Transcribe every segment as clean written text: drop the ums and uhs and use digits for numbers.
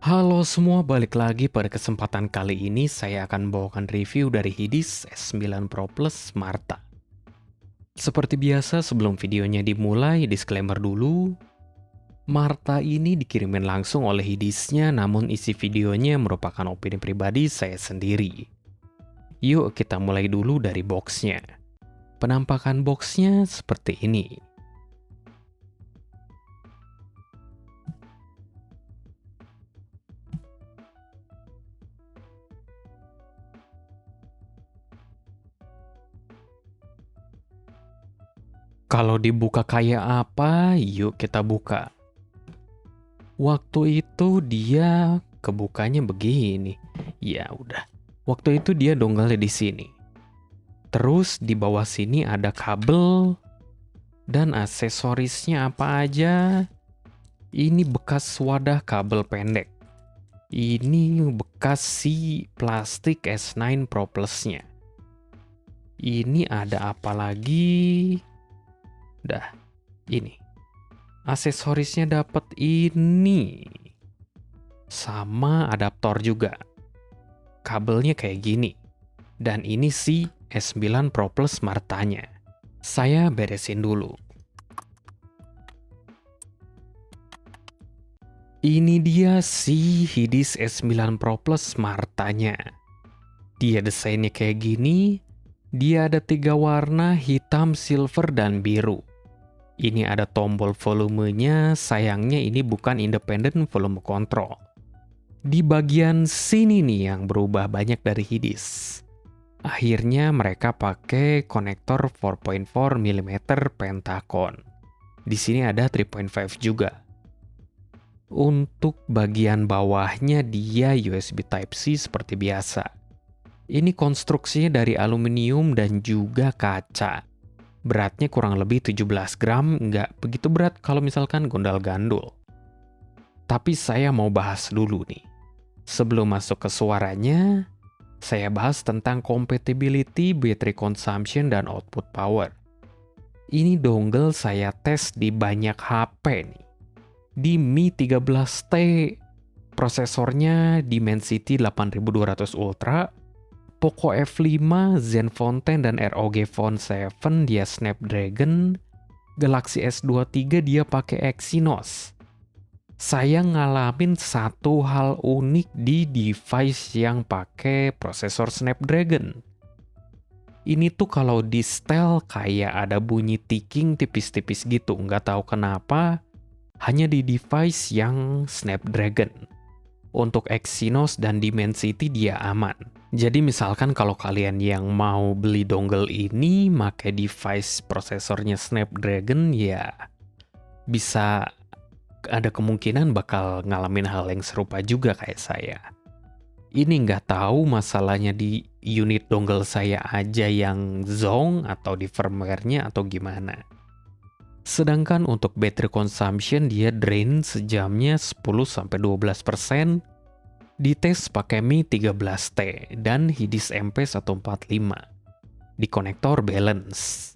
Halo semua, balik lagi pada kesempatan kali ini saya akan membawakan review dari Hidis S9 Pro Plus Marta. Seperti biasa sebelum videonya dimulai, disclaimer dulu. Marta ini dikirimin langsung oleh Hidisnya, namun isi videonya merupakan opini pribadi saya sendiri. Yuk kita mulai dulu dari boxnya. Penampakan boxnya seperti ini. Kalau dibuka kayak apa, yuk kita buka. Waktu itu dia kebukanya begini. Ya udah. Waktu itu dia dongelnya di sini. Terus di bawah sini ada kabel dan aksesorisnya apa aja. Ini bekas wadah kabel pendek. Ini bekas si plastik S9 Pro Plus-nya. Ini ada apa lagi? Dah, ini. Aksesorisnya dapat ini. Sama adaptor juga. Kabelnya kayak gini. Dan ini si S9 Pro Plus Martanya. Saya beresin dulu. Ini dia si Hidis S9 Pro Plus Martanya. Dia desainnya kayak gini. Dia ada 3 warna, hitam, silver, dan biru. Ini ada tombol volumenya, sayangnya ini bukan independent volume control. Di bagian sini nih yang berubah banyak dari Hidis. Akhirnya mereka pakai konektor 4.4 mm Pentacon. Di sini ada 3.5 juga. Untuk bagian bawahnya dia USB Type-C seperti biasa. Ini konstruksinya dari aluminium dan juga kaca. Beratnya kurang lebih 17 gram, nggak begitu berat kalau misalkan gondal-gandul. Tapi saya mau bahas dulu nih. Sebelum masuk ke suaranya, saya bahas tentang compatibility, battery consumption, dan output power. Ini dongle saya tes di banyak HP nih. Di Mi 13T, prosesornya Dimensity 8200 Ultra, Poco F5, Zenfone 10, dan ROG Phone 7 dia Snapdragon, Galaxy S23 dia pakai Exynos. Saya ngalamin satu hal unik di device yang pakai prosesor Snapdragon. Ini tuh kalau di setel kayak ada bunyi ticking tipis-tipis gitu, nggak tahu kenapa, hanya di device yang Snapdragon. Untuk Exynos dan Dimensity dia aman. Jadi misalkan kalau kalian yang mau beli dongle ini pakai device prosesornya Snapdragon, ya bisa ada kemungkinan bakal ngalamin hal yang serupa juga kayak saya. Ini nggak tahu masalahnya di unit dongle saya aja yang zonk atau di firmware-nya atau gimana. Sedangkan untuk battery consumption dia drain sejamnya 10-12%. Dites pakai Mi 13T dan Hidis MP145. Di konektor balance.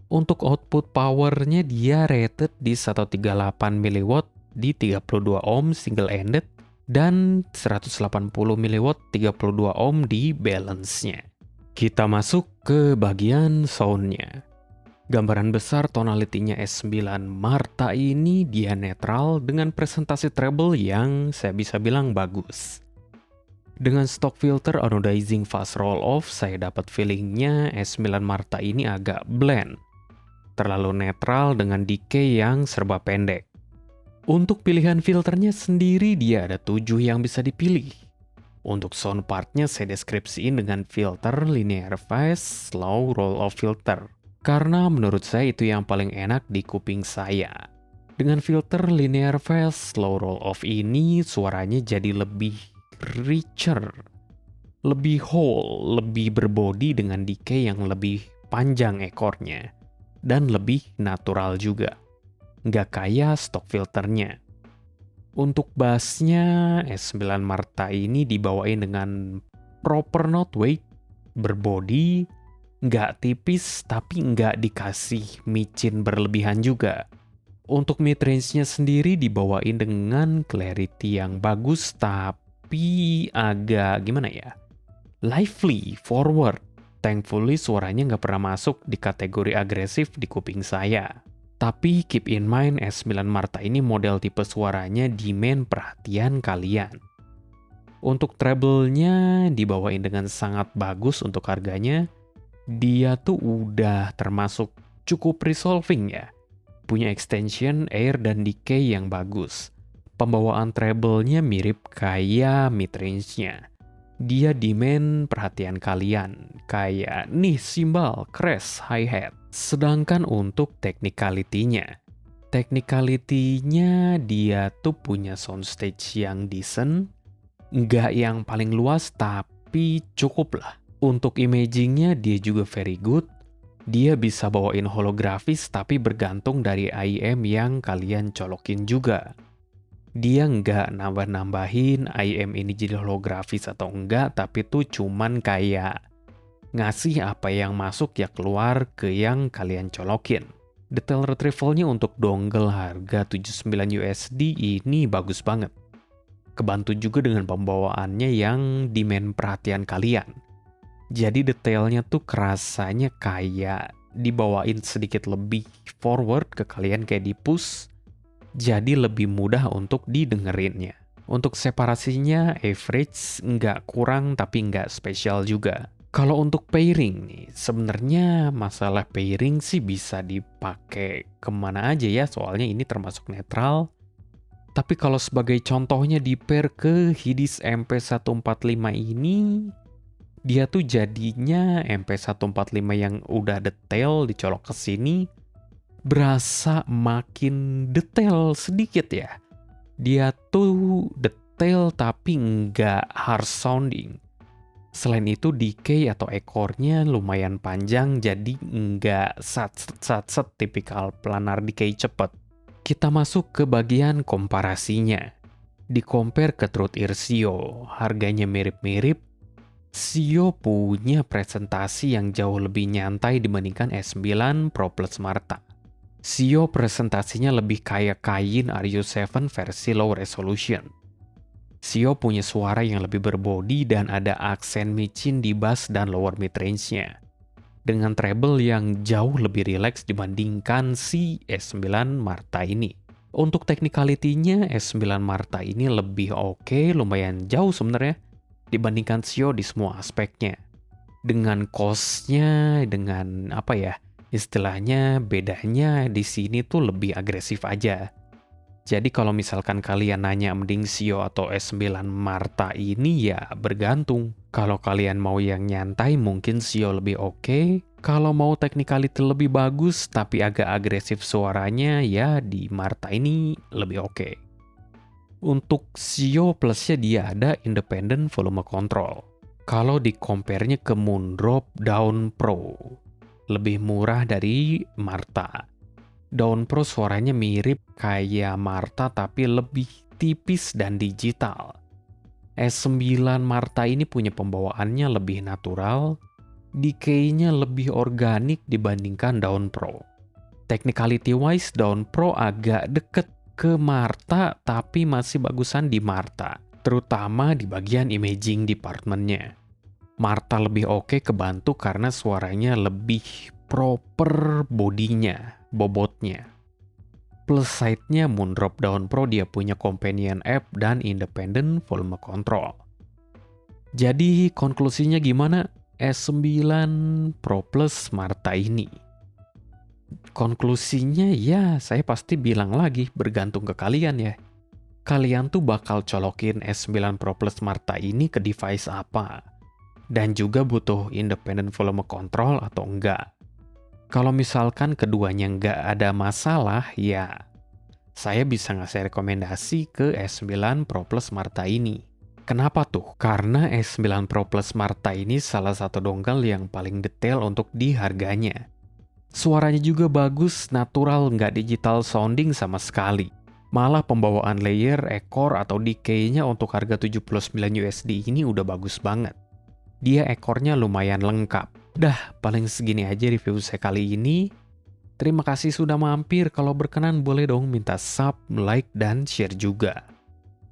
Untuk output powernya dia rated di 138 mW di 32 ohm single ended dan 180 mW 32 ohm di balance-nya. Kita masuk ke bagian sound-nya. Gambaran besar tonality-nya S9 Marta ini dia netral dengan presentasi treble yang saya bisa bilang bagus. Dengan stock filter anodizing fast roll off, saya dapat feelingnya S9 Marta ini agak bland. Terlalu netral dengan decay yang serba pendek. Untuk pilihan filternya sendiri dia ada 7 yang bisa dipilih. Untuk sound partnya saya deskripsiin dengan filter linear phase slow roll off filter. Karena menurut saya itu yang paling enak di kuping saya. Dengan filter linear phase slow roll off ini suaranya jadi lebih richer, lebih whole, lebih berbody dengan decay yang lebih panjang ekornya. Dan lebih natural juga. Nggak kayak stock filternya. Untuk bassnya S9 Marta ini dibawain dengan proper note weight, berbody, nggak tipis tapi nggak dikasih micin berlebihan juga. Untuk mid-range-nya sendiri dibawain dengan clarity yang bagus tapi agak gimana ya? Lively, forward. Thankfully suaranya nggak pernah masuk di kategori agresif di kuping saya. Tapi keep in mind S9 Marta ini model tipe suaranya demand perhatian kalian. Untuk treble-nya dibawain dengan sangat bagus untuk harganya. Dia tuh udah termasuk cukup resolving ya. Punya extension, air, dan decay yang bagus. Pembawaan treble-nya mirip kayak mid-range-nya. Dia demand perhatian kalian, kayak nih cymbal, crash, hi-hat. Sedangkan untuk technicality-nya dia tuh punya soundstage yang decent, nggak yang paling luas tapi cukup lah. Untuk imaging-nya dia juga very good. Dia bisa bawain holografis tapi bergantung dari IEM yang kalian colokin juga. Dia nggak nambah-nambahin IEM ini jadi holografis atau enggak, tapi tuh cuman kayak ngasih apa yang masuk ya keluar ke yang kalian colokin. Detail retrieval-nya untuk dongle harga 79 USD ini bagus banget. Kebantu juga dengan pembawaannya yang demand perhatian kalian. Jadi detailnya tuh kerasanya kayak dibawain sedikit lebih forward ke kalian kayak di push. Jadi lebih mudah untuk didengerinnya. Untuk separasinya average, nggak kurang tapi nggak spesial juga. Kalau untuk pairing nih, sebenarnya masalah pairing sih bisa dipakai kemana aja ya, soalnya ini termasuk netral. Tapi kalau sebagai contohnya di pair ke Hidis MP145 ini, dia tuh jadinya MP145 yang udah detail dicolok ke sini berasa makin detail sedikit ya. Dia tuh detail tapi nggak harsh sounding. Selain itu decay atau ekornya lumayan panjang jadi nggak sat tipikal planar decay cepet. Kita masuk ke bagian komparasinya. Di compare ke Truth Ear Sio, harganya mirip-mirip. Sio punya presentasi yang jauh lebih nyantai dibandingkan S9 Pro Plus Marta. Sio presentasinya lebih kayak kain RU7 versi low resolution. Sio punya suara yang lebih berbodi dan ada aksen micin di bass dan lower mid-range-nya. Dengan treble yang jauh lebih rileks dibandingkan si S9 Marta ini. Untuk technicality-nya S9 Marta ini lebih oke, lumayan jauh sebenarnya dibandingkan Sio di semua aspeknya. Dengan cost-nya, dengan apa ya, istilahnya bedanya di sini tuh lebih agresif aja. Jadi kalau misalkan kalian nanya mending Sio atau S9 Marta ini ya bergantung. Kalau kalian mau yang nyantai mungkin Sio lebih oke. Kalau mau technicality lebih bagus tapi agak agresif suaranya ya di Marta ini lebih oke. Untuk Sio plusnya dia ada independent volume control. Kalau di-compare-nya ke Moondrop Dawn Pro, lebih murah dari Marta. Dawn Pro suaranya mirip kayak Marta tapi lebih tipis dan digital. S9 Marta ini punya pembawaannya lebih natural, decay-nya lebih organik dibandingkan Dawn Pro. Technicality wise Dawn Pro agak deket ke Marta tapi masih bagusan di Marta, terutama di bagian imaging department-nya. Marta lebih oke kebantu karena suaranya lebih proper bodinya, bobotnya. Plus side-nya Moondrop Dawn Pro dia punya companion app dan independent volume control. Jadi konklusinya gimana? S9 Pro Plus Marta ini. Konklusinya ya saya pasti bilang lagi bergantung ke kalian ya. Kalian tuh bakal colokin S9 Pro Plus Marta ini ke device apa. Dan juga butuh independent volume control atau enggak. Kalau misalkan keduanya enggak ada masalah ya saya bisa ngasih rekomendasi ke S9 Pro Plus Marta ini. Kenapa tuh? Karena S9 Pro Plus Marta ini salah satu dongle yang paling detail untuk di harganya. Suaranya juga bagus, natural, nggak digital sounding sama sekali. Malah pembawaan layer, ekor, atau decay-nya untuk harga 79 USD ini udah bagus banget. Dia ekornya lumayan lengkap. Dah, paling segini aja review saya kali ini. Terima kasih sudah mampir. Kalau berkenan boleh dong minta sub, like, dan share juga.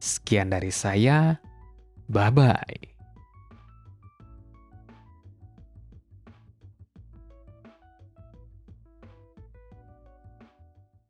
Sekian dari saya. Bye-bye.